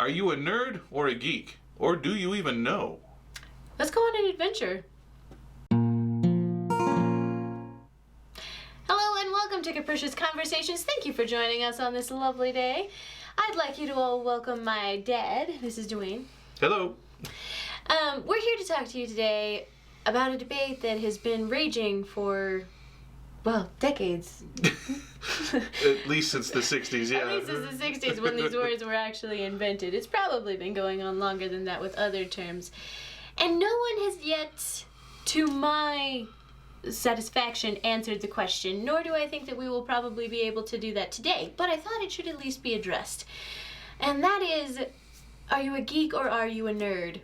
Are you a nerd or a geek? Or do you even know? Let's go on an adventure. Hello and welcome to Capricious Conversations. Thank you for joining us on this lovely day. I'd like you to all welcome my dad. This is Dwayne. Hello. We're here to talk to you today about a debate that has been raging for, well, decades. At least since the 60s, yeah. At least since the 60s when these words were actually invented. It's probably been going on longer than that with other terms. And no one has yet, to my satisfaction, answered the question, nor do I think that we will probably be able to do that today. But I thought it should at least be addressed. And that is, are you a geek or are you a nerd?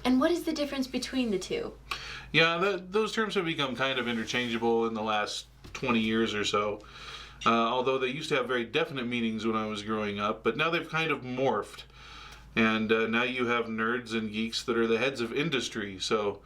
And what is the difference between the two? Yeah, those terms have become kind of interchangeable in the last 20 years or so. Although they used to have very definite meanings when I was growing up, but now they've kind of morphed. And now you have nerds and geeks that are the heads of industry, so,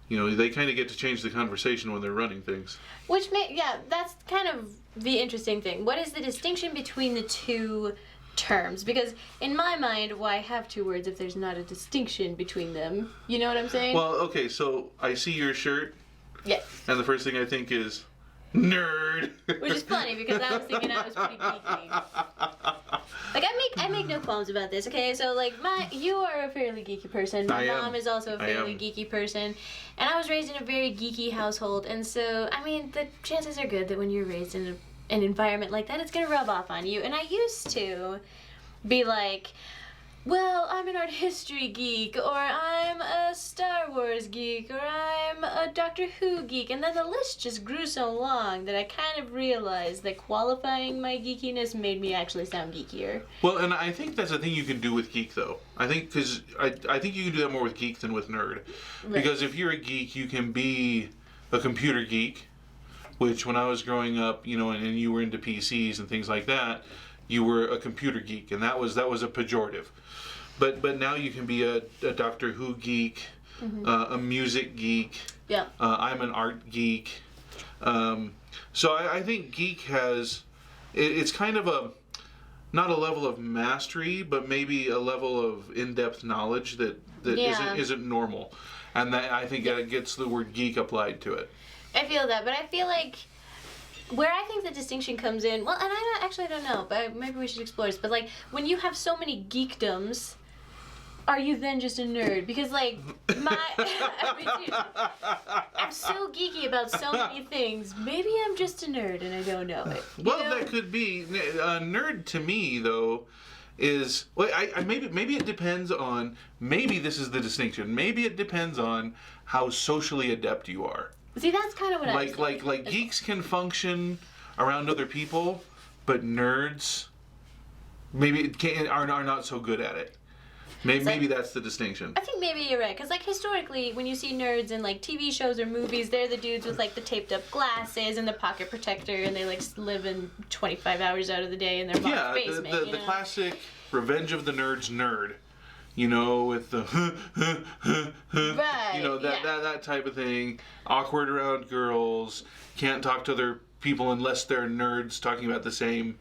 you know, they kind of get to change the conversation when they're running things. Yeah, that's kind of the interesting thing. What is the distinction between the two terms? Because in my mind, why have two words if there's not a distinction between them? You know what I'm saying? Well, okay, so I see your shirt. Yes. And the first thing I think is, nerd. Which is funny because I was thinking I was pretty geeky. Like I make no qualms about this, okay? So like you are a fairly geeky person. My mom is also a fairly geeky person. And I was raised in a very geeky household, and so I mean the chances are good that when you're raised in an environment like that, it's gonna rub off on you. And I used to be like, well, I'm an art history geek, or I'm a Star Wars geek, or I'm a Doctor Who geek, and then the list just grew so long that I kind of realized that qualifying my geekiness made me actually sound geekier. Well, and I think that's a thing you can do with geek, though. I think because I think you can do that more with geek than with nerd. Right. Because if you're a geek, you can be a computer geek, which when I was growing up, you know, and you were into PCs and things like that, you were a computer geek, and that was a pejorative. But now you can be a Doctor Who geek, a music geek. Yeah. I'm an art geek. So I think geek has, it's kind of not a level of mastery, but maybe a level of in-depth knowledge that isn't normal. And that I think it gets the word geek applied to it. I feel that, but I feel like where I think the distinction comes in, well, and I don't know, but maybe we should explore this, but like when you have so many geekdoms, are you then just a nerd? Because like I mean, seriously, I'm so geeky about so many things. Maybe I'm just a nerd and I don't know it. Well, that could be. A nerd to me, though, is, well, maybe it depends on, maybe this is the distinction. Maybe it depends on how socially adept you are. See, that's kind of what I was thinking. Like geeks can function around other people, but nerds maybe are not so good at it. Maybe that's the distinction. I think maybe you're right, because like historically, when you see nerds in like TV shows or movies, they're the dudes with like the taped up glasses and the pocket protector, and they like live in 25 hours out of the day in their mom's basement. The classic Revenge of the Nerds nerd. You know, with the right, you know, that type of thing. Awkward around girls, can't talk to other people unless they're nerds talking about the same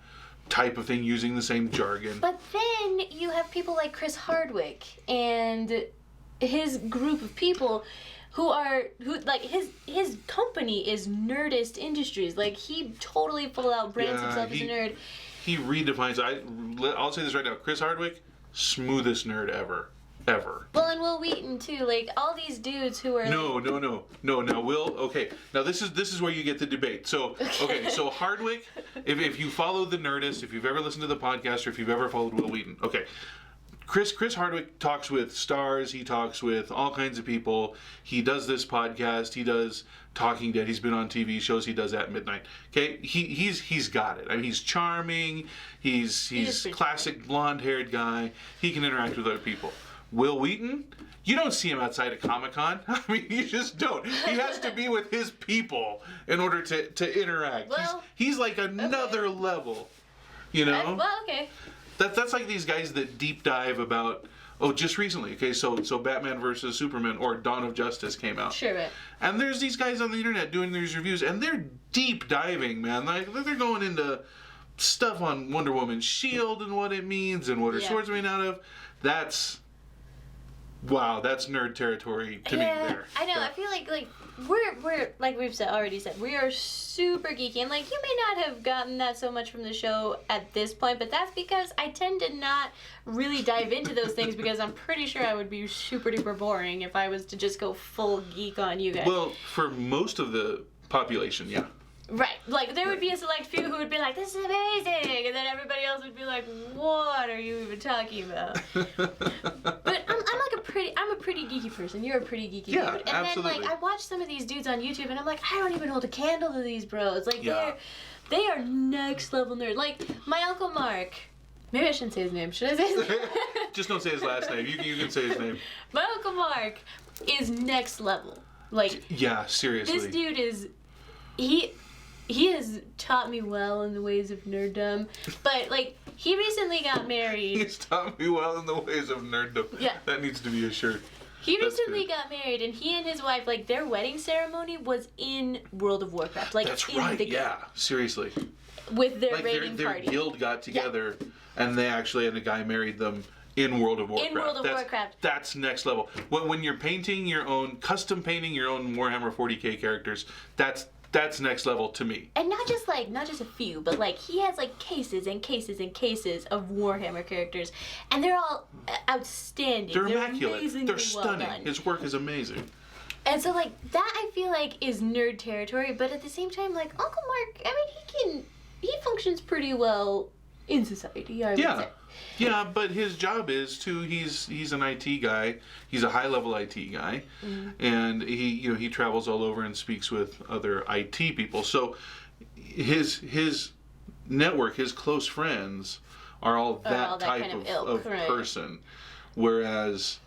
type of thing, using the same jargon. But then you have people like Chris Hardwick and his group of people who like his company is Nerdist Industries. Like he totally full out brands himself as a nerd. He redefines. I'll say this right now. Chris Hardwick, smoothest nerd ever. Well, and Will Wheaton too. Like all these dudes who are No. Now Will. Okay. Now this is where you get the debate. So okay. So Hardwick, if you follow the Nerdist, if you've ever listened to the podcast, or if you've ever followed Will Wheaton, okay. Chris Hardwick talks with stars. He talks with all kinds of people. He does this podcast. He does Talking Dead. He's been on TV shows. He does at midnight. Okay, he's got it. I mean, he's charming. He's classic blonde-haired guy. He can interact with other people. Will Wheaton, you don't see him outside of Comic-Con. I mean, you just don't. He has to be with his people in order to interact. Well, he's like another level, you know? Well, okay. That's like these guys that deep dive about, just recently, okay, so Batman versus Superman or Dawn of Justice came out. Sure, right. And there's these guys on the internet doing these reviews, and they're deep diving, man. Like, they're going into stuff on Wonder Woman's shield and what it means and what her sword's made out of, that's nerd territory to me there. I know. I feel like we're like we've already said, we are super geeky, and like you may not have gotten that so much from the show at this point, but that's because I tend to not really dive into those things because I'm pretty sure I would be super duper boring if I was to just go full geek on you guys. Well, for most of the population, yeah. Right. Like, there would be a select few who would be like, this is amazing! And then everybody else would be like, what are you even talking about? But I'm a pretty geeky person. You're a pretty geeky dude. And absolutely. then, like, I watch some of these dudes on YouTube, and I'm like, I don't even hold a candle to these bros. Like, they are next level nerd. Like, my Uncle Mark... Maybe I shouldn't say his name. Should I say his name? Just don't say his last name. You can say his name. My Uncle Mark is next level. Like... Yeah, seriously. This dude is... He has taught me well in the ways of nerddom, but, like, he recently got married. He's taught me well in the ways of nerddom. Yeah. That needs to be a shirt. He recently got married, and he and his wife, like, their wedding ceremony was in World of Warcraft. Like, that's in right, the game. yeah, seriously. With their like raiding their party. guild got together, and they actually had a guy married them in World of Warcraft. In World of Warcraft. That's next level. When you're painting your own, custom painting your own Warhammer 40k characters, that's next level to me. And not just a few, but like he has like cases and cases and cases of Warhammer characters, and they're all outstanding. They're immaculate. They're stunning. Well done. His work is amazing. And so like that I feel like is nerd territory, but at the same time like Uncle Mark, I mean he functions pretty well in society, I would say. Yeah, but his job is he's an IT guy. He's a high level IT guy, and he travels all over and speaks with other IT people. So his network, his close friends are all that type kind of of right. person. Whereas,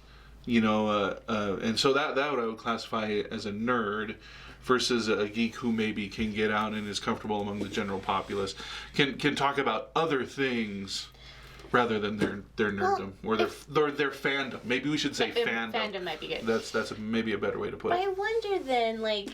and so that I would classify as a nerd. Versus a geek who maybe can get out and is comfortable among the general populace, can talk about other things rather than their nerddom or their fandom. Maybe we should say fandom. Fandom might be good. That's maybe a better way to put it. I wonder then, like,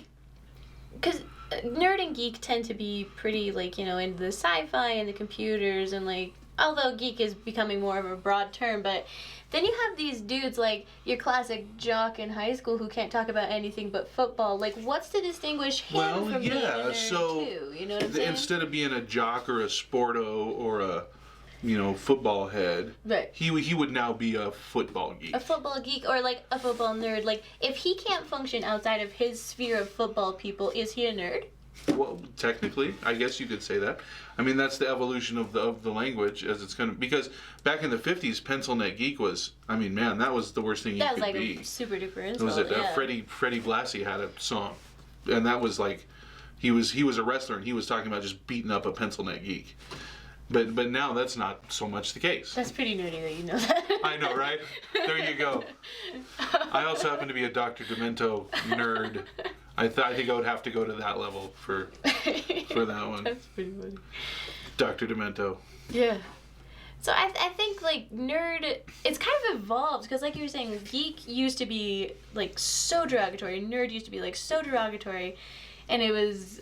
because nerd and geek tend to be pretty, like, into the sci-fi and the computers and, like, although geek is becoming more of a broad term, but then you have these dudes like your classic jock in high school who can't talk about anything but football. Like, what's to distinguish him from being a nerd too? You know what I'm saying? Instead of being a jock or a sporto or a football head, right? He would now be a football geek. A football geek or like a football nerd. Like, if he can't function outside of his sphere of football people, is he a nerd? Well, technically, I guess you could say that. I mean, that's the evolution of the language as it's going to... Because back in the 50s, pencil neck geek was... I mean, man, that was the worst thing you could be. That was like a super duper insult. Was it? Freddie Blassie had a song. And that was like... He was a wrestler, and he was talking about just beating up a pencil neck geek. But now that's not so much the case. That's pretty nerdy that you know that. I know, right? There you go. I also happen to be a Dr. Demento nerd. I think I would have to go to that level for that one. That's pretty funny. Dr. Demento. Yeah. So I think like nerd, it's kind of evolved because like you were saying, geek used to be like so derogatory, nerd used to be like so derogatory, and it was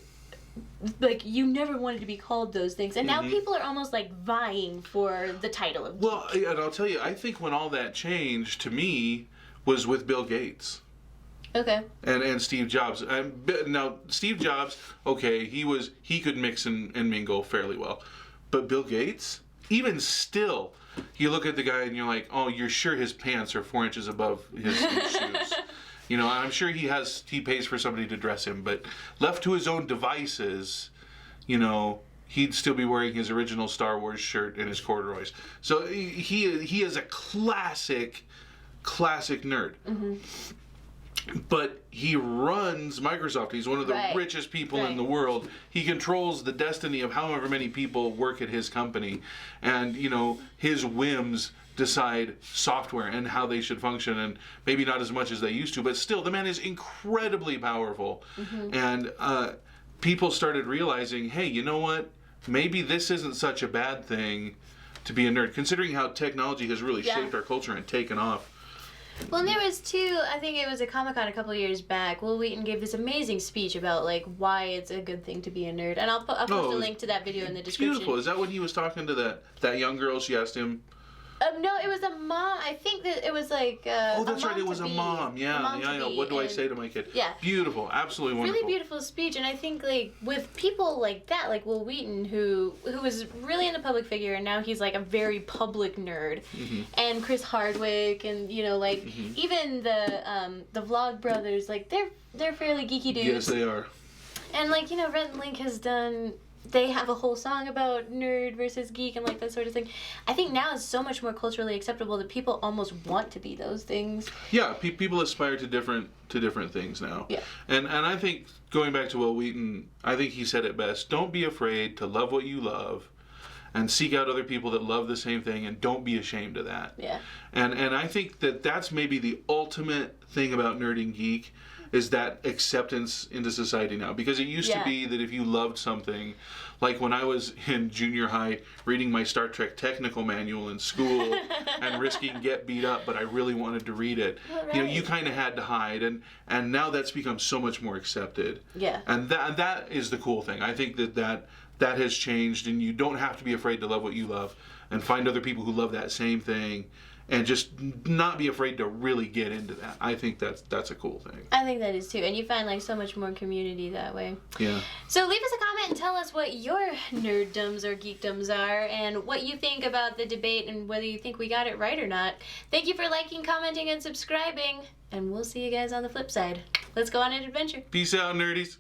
like you never wanted to be called those things, and now people are almost like vying for the title of geek. Well, and I'll tell you, I think when all that changed to me was with Bill Gates. Okay. And Steve Jobs. Now Steve Jobs, okay, he could mix and mingle fairly well, but Bill Gates, even still, you look at the guy and you're like, oh, you're sure his pants are 4 inches above his shoes. I'm sure he pays for somebody to dress him, but left to his own devices, he'd still be wearing his original Star Wars shirt and his corduroys. So he is a classic nerd. Mm-hmm. But he runs Microsoft. He's one of the richest people in the world. He controls the destiny of however many people work at his company. And, his whims decide software and how they should function, and maybe not as much as they used to, but still, the man is incredibly powerful. Mm-hmm. And people started realizing, hey, you know what? Maybe this isn't such a bad thing to be a nerd, considering how technology has really shaped our culture and taken off. Well, and there was too, I think it was a Comic-Con a couple years back, Will Wheaton gave this amazing speech about, like, why it's a good thing to be a nerd. And I'll post a link to that video in the description. Beautiful. Is that when he was talking to that young girl? She asked him... No, it was a mom. I think that it was like oh, that's right. It was a mom. Yeah. What do I say to my kid? Yeah. Beautiful. Absolutely wonderful. Really beautiful speech. And I think, like, with people like that, like Will Wheaton, who was really in the public figure, and now he's, like, a very public nerd. Mm-hmm. And Chris Hardwick, and, you know, like, even the Vlog Brothers, like, they're fairly geeky dudes. Yes, they are. And, like, you know, Rhett and Link has done... They have a whole song about nerd versus geek and, like, that sort of thing. I think now it's so much more culturally acceptable that people almost want to be those things. Yeah, people aspire to different things now. Yeah. And I think, going back to Will Wheaton, I think he said it best. Don't be afraid to love what you love and seek out other people that love the same thing, and don't be ashamed of that. Yeah. And I think that's maybe the ultimate thing about Nerd and Geek, is that acceptance into society now. Because it used to be that if you loved something, like when I was in junior high reading my Star Trek technical manual in school and risking get beat up, but I really wanted to read it. Right. You know, you kind of had to hide, and now that's become so much more accepted. Yeah. And that is the cool thing. I think that has changed, and you don't have to be afraid to love what you love and find other people who love that same thing. And just not be afraid to really get into that. I think that's a cool thing. I think that is too. And you find, like, so much more community that way. Yeah. So leave us a comment and tell us what your nerddoms or geekdoms are and what you think about the debate and whether you think we got it right or not. Thank you for liking, commenting, and subscribing. And we'll see you guys on the flip side. Let's go on an adventure. Peace out, nerdies.